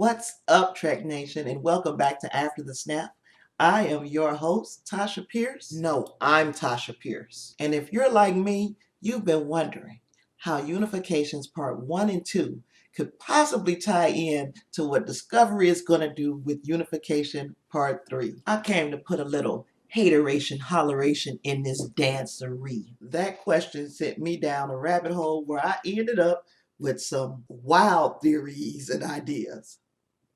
What's up, Trek Nation, and welcome back to After the Snap. I am your host, Tasha Pierce. No, I'm Tasha Pierce. And if you're like me, you've been wondering how Unifications Part 1 and 2 could possibly tie in to what Discovery is going to do with Unification Part 3. I came to put a little hateration, holleration in this dancery. That question sent me down a rabbit hole where I ended up with some wild theories and ideas.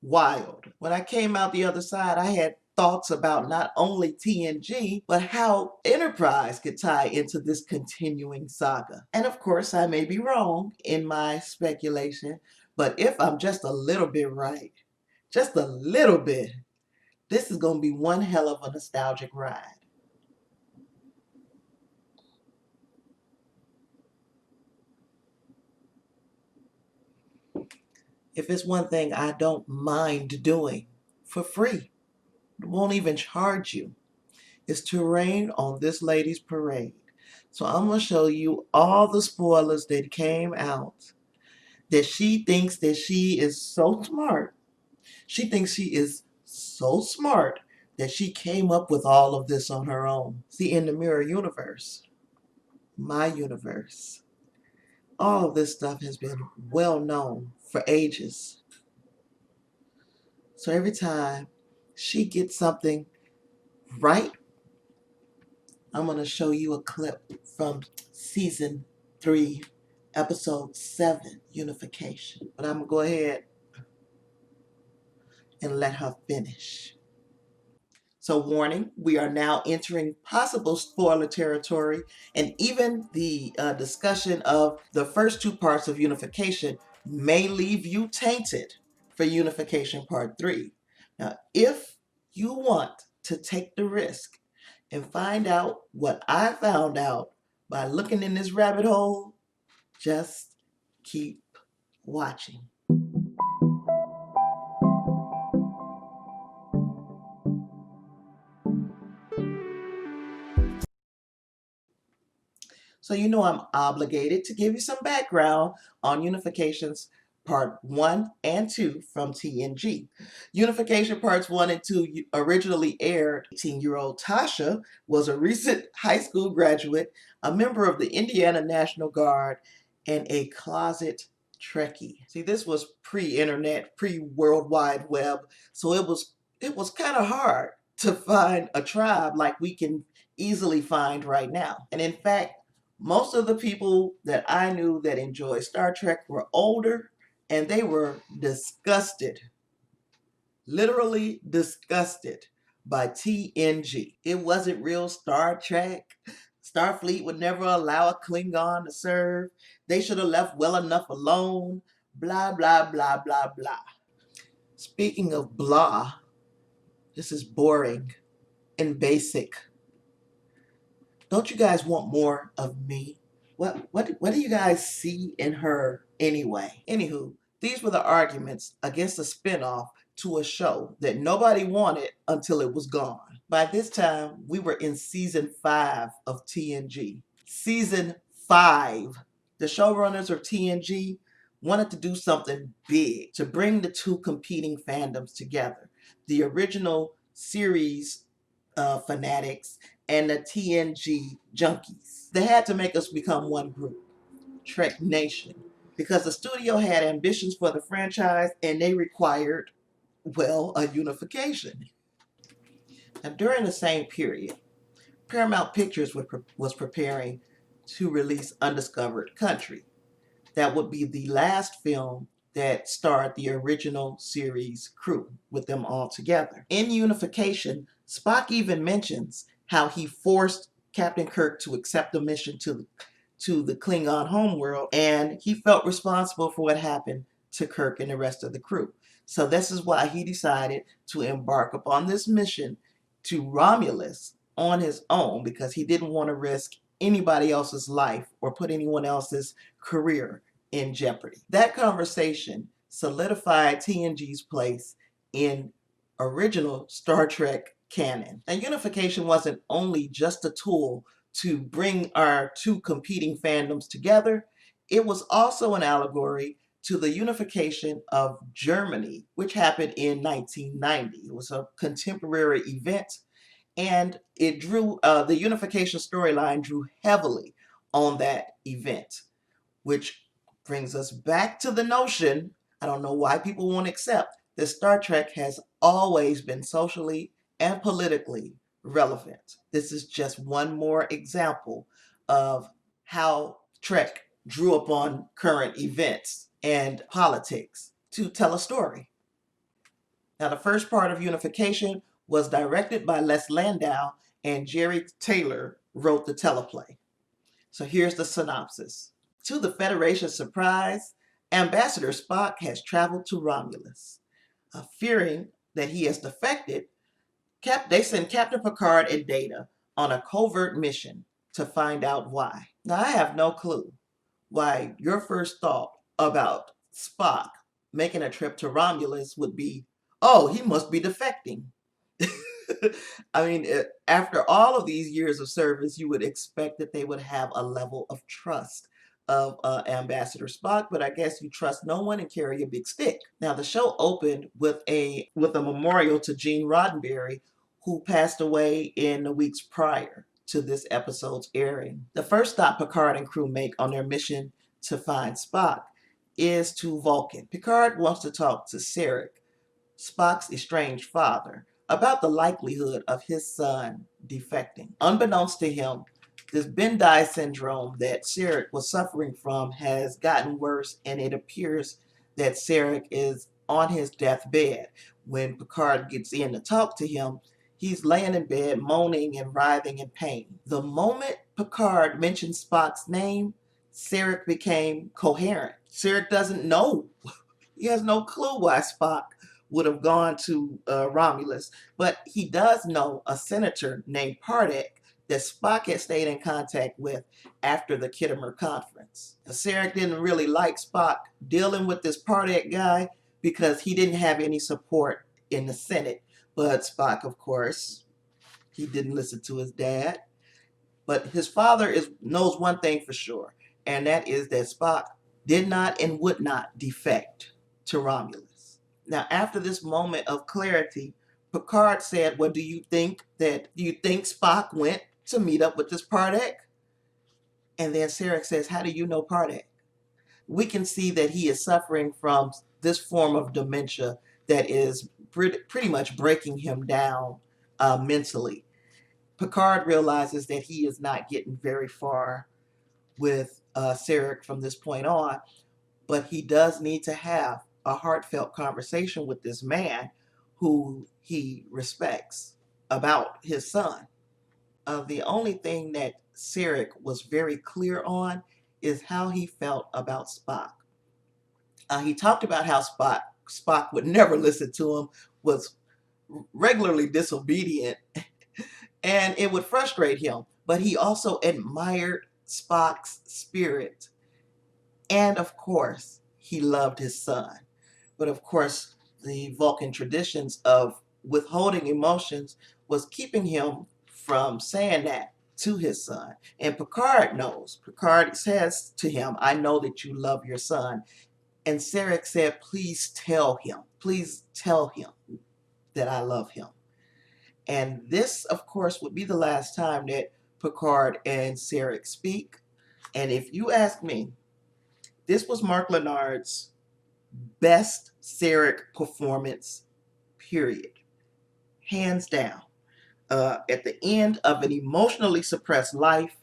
Wild. When I came out the other side, I had thoughts about not only TNG, but how Enterprise could tie into this continuing saga. And of course, I may be wrong in my speculation, but if I'm just a little bit right, just a little bit, this is going to be one hell of a nostalgic ride. If it's one thing I don't mind doing for free, won't even charge you, is to rain on this lady's parade. So I'm going to show you all the spoilers that came out, that she thinks that she is so smart. She thinks she is so smart that she came up with all of this on her own. See, in the mirror universe, my universe, all of this stuff has been well known for ages. So every time she gets something right, I'm going to show you a clip from Season 3, Episode 7, Unification. But I'm going to go ahead and let her finish. So warning, we are now entering possible spoiler territory, and even the discussion of the first two parts of Unification may leave you tainted for Unification Part 3. Now, if you want to take the risk and find out what I found out by looking in this rabbit hole, just keep watching. So you know I'm obligated to give you some background on Unifications Part 1 and 2 from TNG. Unification Parts 1 and 2 originally aired. 18-year-old Tasha was a recent high school graduate, a member of the Indiana National Guard, and a closet Trekkie. See, this was pre-internet, pre-World Wide Web, so it was kind of hard to find a tribe like we can easily find right now. And in fact, most of the people that I knew that enjoyed Star Trek were older, and they were disgusted, literally disgusted by TNG. It wasn't real Star Trek. Starfleet would never allow a Klingon to serve. They should have left well enough alone. Blah, blah, blah, blah, blah. Speaking of blah, this is boring and basic. Don't you guys want more of me? What do you guys see in her anyway? Anywho, these were the arguments against a spinoff to a show that nobody wanted until it was gone. By this time, we were in Season 5 of TNG. Season 5. The showrunners of TNG wanted to do something big to bring the two competing fandoms together. The original series fanatics and the TNG junkies. They had to make us become one group, Trek Nation, because the studio had ambitions for the franchise and they required, well, a unification. Now, during the same period, Paramount Pictures was preparing to release Undiscovered Country. That would be the last film that starred the original series crew with them all together. In Unification, Spock even mentions how he forced Captain Kirk to accept a mission to the Klingon homeworld, and he felt responsible for what happened to Kirk and the rest of the crew. So this is why he decided to embark upon this mission to Romulus on his own, because he didn't want to risk anybody else's life or put anyone else's career in jeopardy. That conversation solidified TNG's place in original Star Trek canon. And Unification wasn't only just a tool to bring our two competing fandoms together, it was also an allegory to the unification of Germany, which happened in 1990. It was a contemporary event, and it drew the unification storyline drew heavily on that event, which brings us back to the notion, I don't know why people won't accept, that Star Trek has always been socially and politically relevant. This is just one more example of how Trek drew upon current events and politics to tell a story. Now, the first part of Unification was directed by Les Landau, and Jerry Taylor wrote the teleplay. So here's the synopsis. To the Federation's surprise, Ambassador Spock has traveled to Romulus. Fearing that he has defected, they send Captain Picard and Data on a covert mission to find out why. Now, I have no clue why your first thought about Spock making a trip to Romulus would be, oh, he must be defecting. I mean, after all of these years of service, you would expect that they would have a level of trust of Ambassador Spock, but I guess you trust no one and carry a big stick. Now, the show opened with a memorial to Gene Roddenberry, who passed away in the weeks prior to this episode's airing. The first stop Picard and crew make on their mission to find Spock is to Vulcan. Picard wants to talk to Sarek, Spock's estranged father, about the likelihood of his son defecting. Unbeknownst to him, this Bendai syndrome that Sarek was suffering from has gotten worse, and it appears that Sarek is on his deathbed. When Picard gets in to talk to him, he's laying in bed moaning and writhing in pain. The moment Picard mentioned Spock's name, Sarek became coherent. Sarek doesn't know. He has no clue why Spock would have gone to Romulus, but he does know a senator named Pardek that Spock had stayed in contact with after the Kittimer conference. Sarek didn't really like Spock dealing with this Pardek guy because he didn't have any support in the Senate. But Spock, of course, he didn't listen to his dad. But his father knows one thing for sure, and that is that Spock did not and would not defect to Romulus. Now, after this moment of clarity, Picard said, well, do you think Spock went to meet up with this Pardek? And then Sarek says, how do you know Pardek? We can see that he is suffering from this form of dementia that is pretty much breaking him down mentally. Picard realizes that he is not getting very far with Sarek from this point on, but he does need to have a heartfelt conversation with this man who he respects about his son. The only thing that Sarek was very clear on is how he felt about Spock. He talked about how Spock would never listen to him, was regularly disobedient, and it would frustrate him. But he also admired Spock's spirit. And of course, he loved his son. But of course, the Vulcan traditions of withholding emotions was keeping him from saying that to his son. And Picard knows. Picard says to him, I know that you love your son. And Sarek said, please tell him that I love him. And this, of course, would be the last time that Picard and Sarek speak. And if you ask me, this was Mark Lenard's best Sarek performance, period. Hands down. At the end of an emotionally suppressed life,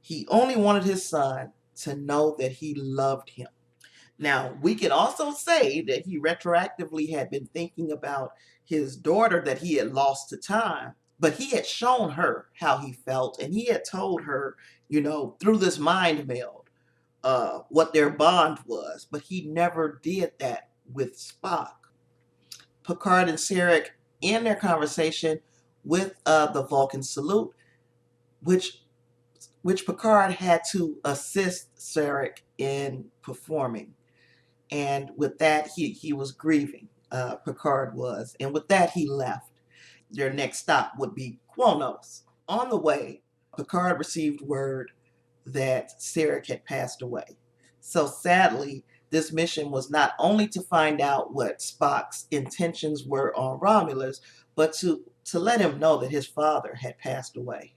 he only wanted his son to know that he loved him. Now, we can also say that he retroactively had been thinking about his daughter that he had lost to time, but he had shown her how he felt, and he had told her, through this mind meld, what their bond was, but he never did that with Spock. Picard and Sarek end their conversation with the Vulcan salute, which Picard had to assist Sarek in performing. And with that, he was grieving, Picard was. And with that, he left. Their next stop would be Kronos. On the way, Picard received word that Sarek had passed away. So sadly, This mission was not only to find out what Spock's intentions were on Romulus, but to let him know that his father had passed away.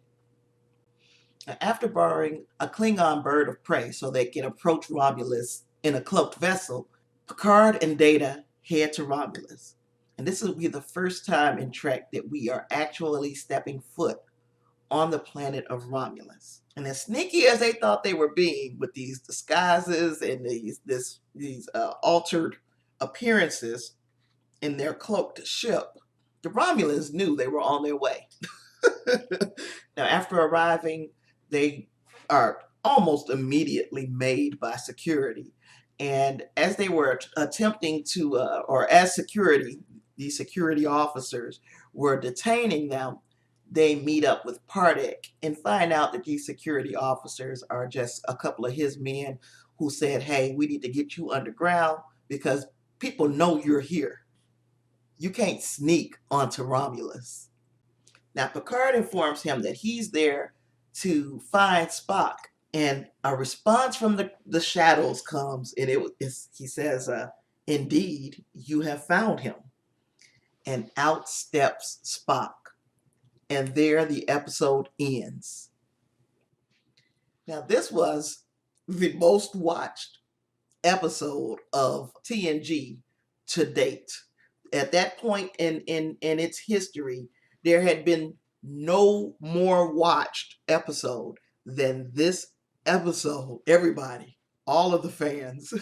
After borrowing a Klingon bird of prey so they can approach Romulus in a cloaked vessel, Picard and Data head to Romulus. And this will be the first time in Trek that we are actually stepping foot on the planet of Romulus. And as sneaky as they thought they were being with these disguises and these altered appearances in their cloaked ship, the Romulans knew they were on their way. Now, after arriving, they are almost immediately made by security. And as they were attempting to, or as security, these security officers were detaining them, they meet up with Pardek and find out that these security officers are just a couple of his men who said, hey, we need to get you underground because people know you're here. You can't sneak onto Romulus. Now, Picard informs him that he's there to find Spock, and a response from the shadows comes, and he says, indeed, you have found him. And out steps Spock. And there the episode ends. Now, this was the most watched episode of TNG to date. At that point in its history, there had been no more watched episode than this episode. Everybody, all of the fans,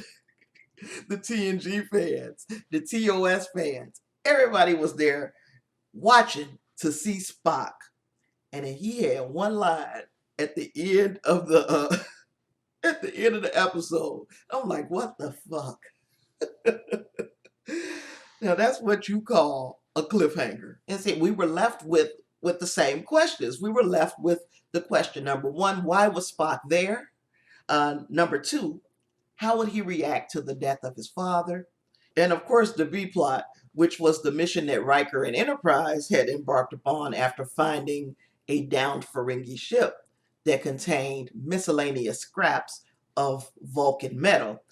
the TNG fans, the TOS fans, everybody was there watching to see Spock. And he had one line at the end of the episode. I'm like, what the fuck? Now that's what you call a cliffhanger. And see, we were left with the same questions. We were left with the question, number one, why was Spock there? Number two, how would he react to the death of his father? And of course, the B plot, which was the mission that Riker and Enterprise had embarked upon after finding a downed Ferengi ship that contained miscellaneous scraps of Vulcan metal.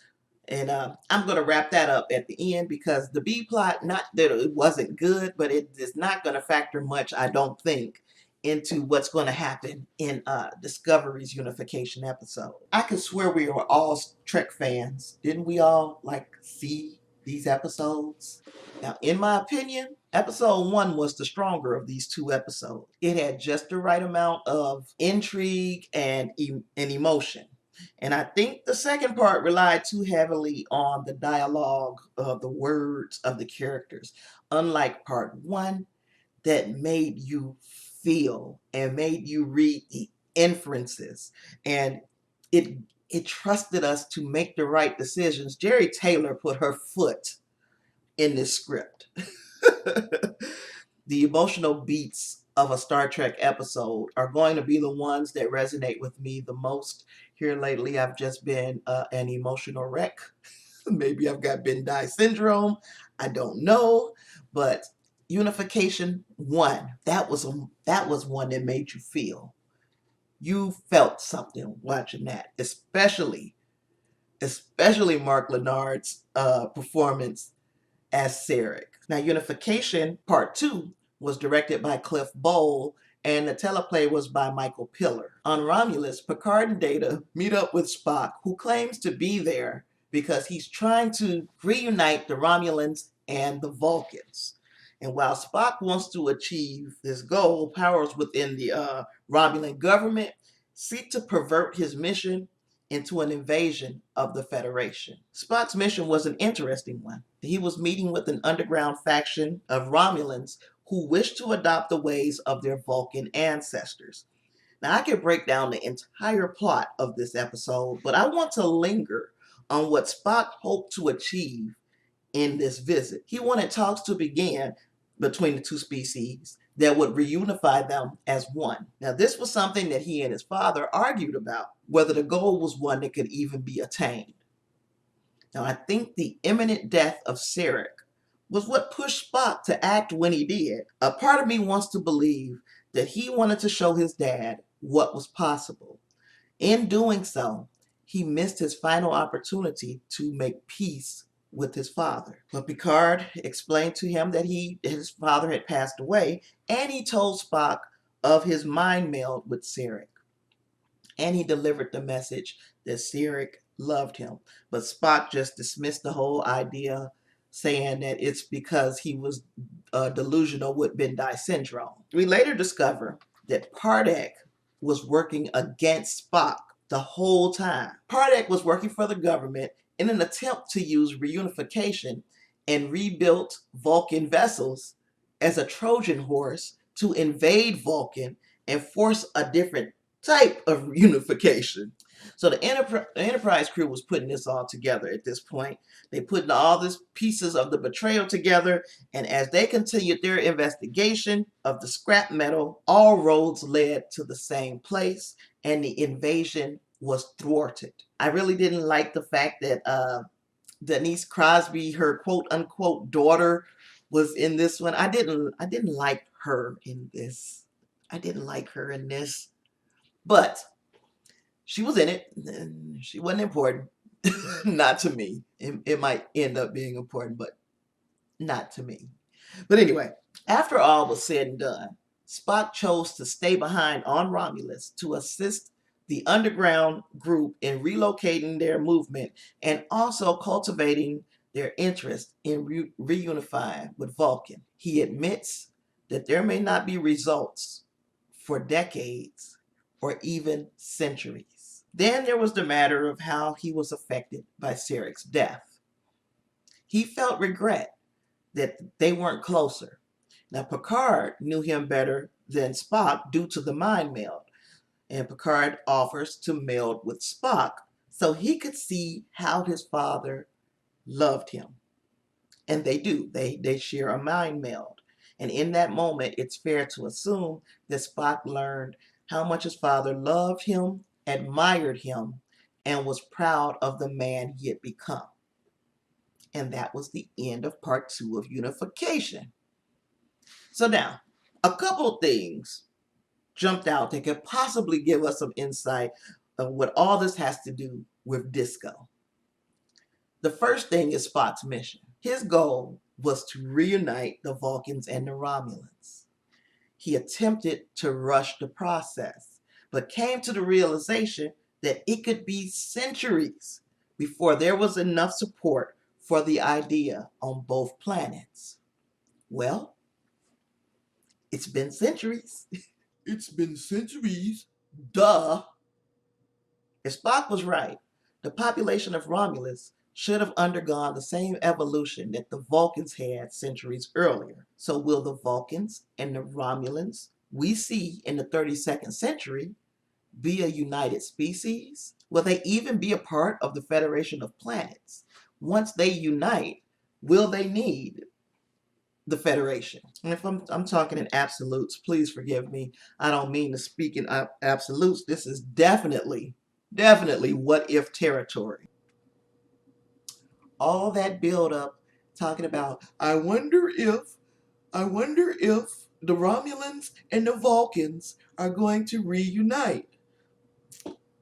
And I'm going to wrap that up at the end because the B plot, not that it wasn't good, but it is not going to factor much, I don't think, into what's going to happen in Discovery's Unification episode. I could swear we were all Trek fans. Didn't we all see these episodes? Now, in my opinion, episode 1 was the stronger of these two episodes. It had just the right amount of intrigue and emotion. And I think the second part relied too heavily on the dialogue of the words of the characters, unlike part 1 that made you feel and made you read the inferences. And it trusted us to make the right decisions. Jerry Taylor put her foot in this script. The emotional beats of a Star Trek episode are going to be the ones that resonate with me the most. Here lately, I've just been an emotional wreck. Maybe I've got Ben Dye syndrome. I don't know. But Unification 1, that was one that made you feel. You felt something watching that, especially Mark Lenard's performance as Sarek. Now, Unification Part 2 was directed by Cliff Bole, and the teleplay was by Michael Piller. On Romulus, Picard and Data meet up with Spock, who claims to be there because he's trying to reunite the Romulans and the Vulcans. And while Spock wants to achieve this goal, powers within the Romulan government seek to pervert his mission into an invasion of the Federation. Spock's mission was an interesting one. He was meeting with an underground faction of Romulans who wished to adopt the ways of their Vulcan ancestors. Now, I could break down the entire plot of this episode, but I want to linger on what Spock hoped to achieve in this visit. He wanted talks to begin between the two species that would reunify them as one. Now, this was something that he and his father argued about, whether the goal was one that could even be attained. Now, I think the imminent death of Sarek was what pushed Spock to act when he did. A part of me wants to believe that he wanted to show his dad what was possible. In doing so, he missed his final opportunity to make peace with his father. But Picard explained to him that his father had passed away, and he told Spock of his mind meld with Sarek. And he delivered the message that Sarek loved him. But Spock just dismissed the whole idea, saying that it's because he was delusional with Bendai syndrome. We later discover that Pardek was working against Spock the whole time. Pardek was working for the government in an attempt to use reunification and rebuilt Vulcan vessels as a Trojan horse to invade Vulcan and force a different type of unification. So the Enterprise crew was putting this all together at this point. They putting all these pieces of the betrayal together, and as they continued their investigation of the scrap metal, all roads led to the same place, and the invasion was thwarted. I really didn't like the fact that Denise Crosby, her quote unquote daughter, was in this one. I didn't like her in this. I didn't like her in this. But she was in it. She wasn't important. Not to me. It might end up being important, but not to me. But anyway, after all was said and done, Spock chose to stay behind on Romulus to assist the underground group in relocating their movement and also cultivating their interest in reunifying with Vulcan. He admits that there may not be results for decades or even centuries. Then there was the matter of how he was affected by Sarek's death. He felt regret that they weren't closer. Now, Picard knew him better than Spock due to the mind meld, and Picard offers to meld with Spock so he could see how his father loved him. And they do. They share a mind meld. And in that moment, it's fair to assume that Spock learned how much his father loved him, admired him, and was proud of the man he had become. And that was the end of part 2 of Unification. So now, a couple things jumped out that could possibly give us some insight of what all this has to do with disco. The first thing is Spock's mission. His goal was to reunite the Vulcans and the Romulans. He attempted to rush the process, but came to the realization that it could be centuries before there was enough support for the idea on both planets. Well, it's been centuries. It's been centuries. Duh. If Spock was right, the population of Romulus should have undergone the same evolution that the Vulcans had centuries earlier. So will the Vulcans and the Romulans we see in the 32nd century be a united species? Will they even be a part of the Federation of Planets? Once they unite, will they need the Federation? And if I'm talking in absolutes, please forgive me. I don't mean to speak in absolutes. This is definitely what if territory. All that build up talking about, I wonder if the Romulans and the Vulcans are going to reunite.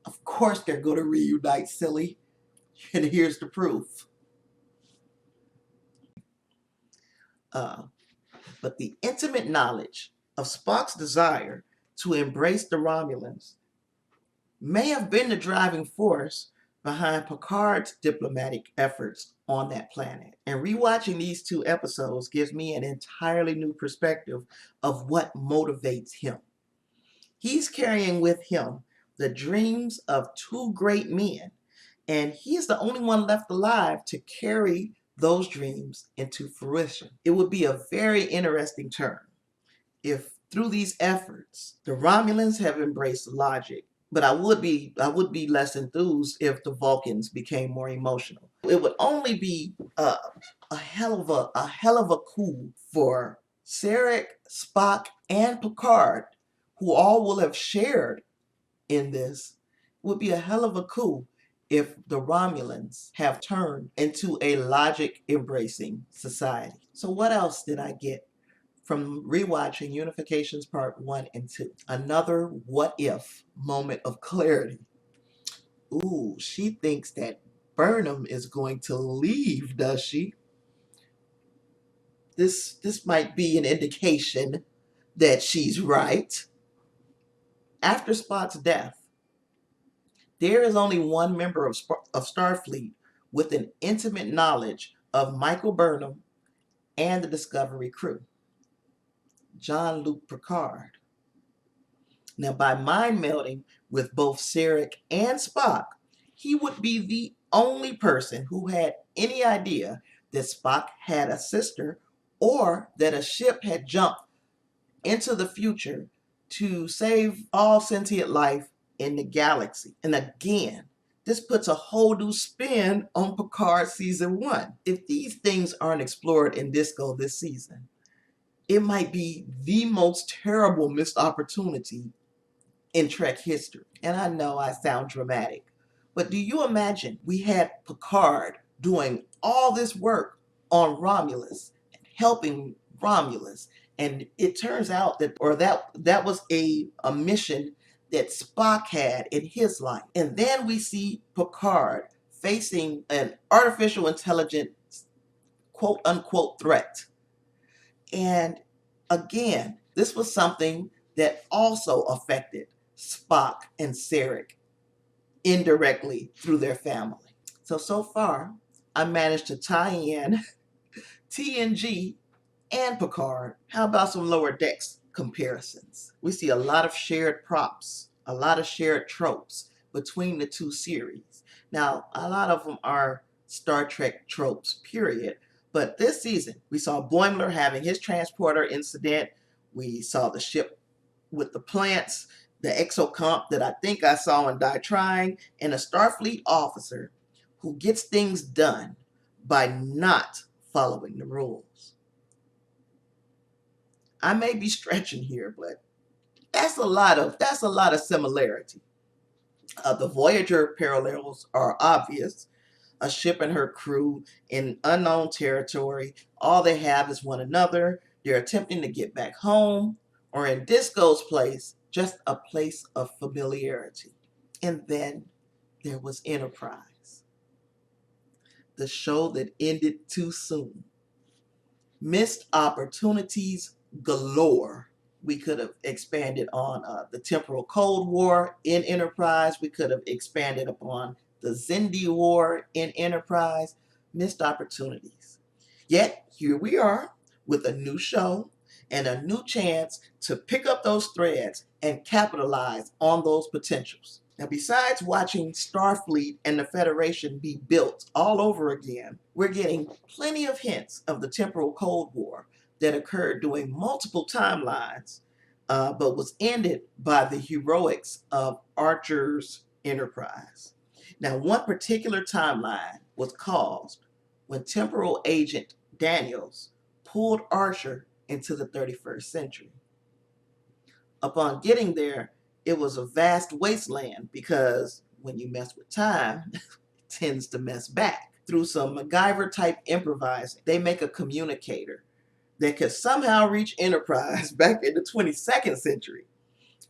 Of course they're going to reunite, silly. And here's the proof. But the intimate knowledge of Spock's desire to embrace the Romulans may have been the driving force behind Picard's diplomatic efforts on that planet. And rewatching these 2 episodes gives me an entirely new perspective of what motivates him. He's carrying with him the dreams of 2 great men, and he is the only one left alive to carry those dreams into fruition. It would be a very interesting turn if through these efforts the Romulans have embraced logic, but I would be less enthused if the Vulcans became more emotional. It would only be a hell of a coup for Sarek, Spock, and Picard, who all will have shared in this. It would be a hell of a coup if the Romulans have turned into a logic-embracing society. So what else did I get from rewatching Unifications Part 1 and 2? Another what-if moment of clarity. Ooh, she thinks that Burnham is going to leave, does she? This might be an indication that she's right. After Spock's death, there is only one member of Starfleet with an intimate knowledge of Michael Burnham and the Discovery crew, Jean-Luc Picard. Now, by mind melding with both Sarek and Spock, he would be the only person who had any idea that Spock had a sister or that a ship had jumped into the future to save all sentient life in the galaxy. And again, this puts a whole new spin on Picard season 1. If these things aren't explored in Disco this season, it might be the most terrible missed opportunity in Trek history. And I know I sound dramatic, but do you imagine we had Picard doing all this work on Romulus, helping Romulus, and it turns out that was a mission that Spock had in his life. And then we see Picard facing an artificial intelligence quote unquote threat. And again, this was something that also affected Spock and Sarek indirectly through their family. So far, I managed to tie in TNG and Picard. How about some lower decks comparisons? We see a lot of shared props, a lot of shared tropes between the two series. Now, a lot of them are Star Trek tropes, period. But this season, we saw Boimler having his transporter incident. We saw the ship with the plants, the exocomp that I think I saw in Die Trying, and a Starfleet officer who gets things done by not following the rules. I may be stretching here, but that's a lot of similarity. The Voyager parallels are obvious. A ship and her crew in unknown territory. All they have is one another. They're attempting to get back home, or in Disco's place, just a place of familiarity. And then there was Enterprise, the show that ended too soon. Missed opportunities galore. We could have expanded on the temporal Cold War in Enterprise. We could have expanded upon the Xindi War in Enterprise. Missed opportunities. Yet here we are with a new show and a new chance to pick up those threads and capitalize on those potentials. Now, besides watching Starfleet and the Federation be built all over again, we're getting plenty of hints of the temporal Cold War that occurred during multiple timelines, but was ended by the heroics of Archer's Enterprise. Now, one particular timeline was caused when temporal agent Daniels pulled Archer into the 31st century. Upon getting there, it was a vast wasteland because when you mess with time, it tends to mess back. Through some MacGyver type improvising, they make a communicator that could somehow reach Enterprise back in the 22nd century.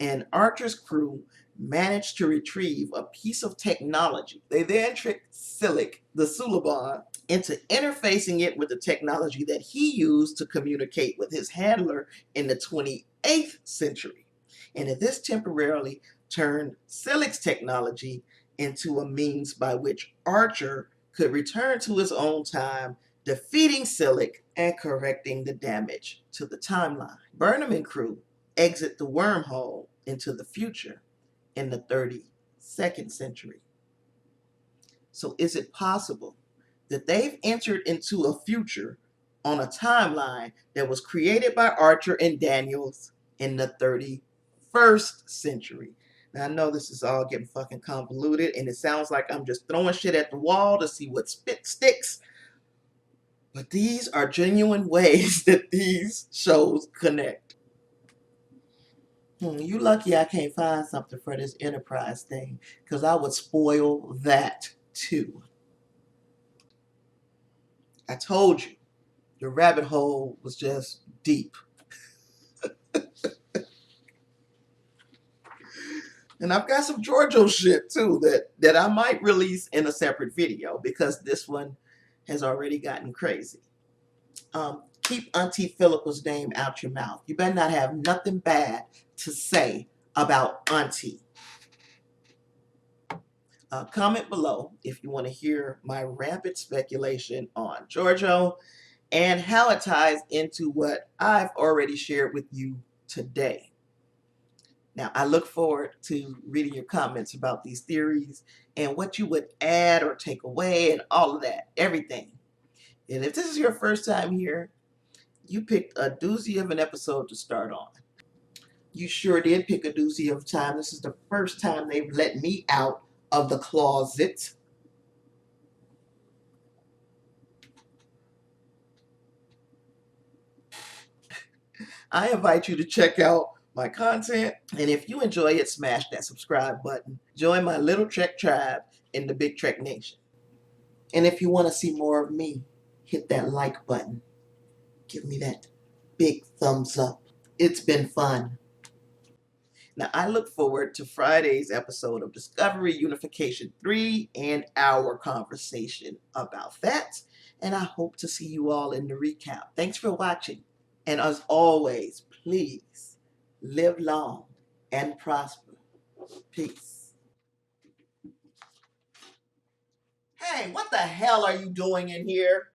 And Archer's crew managed to retrieve a piece of technology. They then tricked Silic, the Suliban, into interfacing it with the technology that he used to communicate with his handler in the 28th century. And this temporarily turned Silic's technology into a means by which Archer could return to his own time, defeating Silic and correcting the damage to the timeline. Burnham and crew exit the wormhole into the future in the 32nd century. So is it possible that they've entered into a future on a timeline that was created by Archer and Daniels in the 31st century? Now, I know this is all getting fucking convoluted and it sounds like I'm just throwing shit at the wall to see what sticks. But these are genuine ways that these shows connect. You lucky I can't find something for this Enterprise thing, because I would spoil that too. I told you, the rabbit hole was just deep. And I've got some Giorgio shit too that I might release in a separate video because this one has already gotten crazy. Keep Auntie Philippa's name out your mouth. You better not have nothing bad to say about Auntie. Comment below if you want to hear my rampant speculation on Giorgio and how it ties into what I've already shared with you today. Now, I look forward to reading your comments about these theories and what you would add or take away and all of that, everything. And if this is your first time here, you picked a doozy of an episode to start on. You sure did pick a doozy of time. This is the first time they've let me out of the closet. I invite you to check out my content, and if you enjoy it, smash that subscribe button. Join my little Trek tribe in the Big Trek Nation. And if you want to see more of me, hit that like button. Give me that big thumbs up. It's been fun. Now, I look forward to Friday's episode of Discovery Unification 3 and our conversation about that. And I hope to see you all in the recap. Thanks for watching. And as always, please live long and prosper. Peace. Hey, what the hell are you doing in here?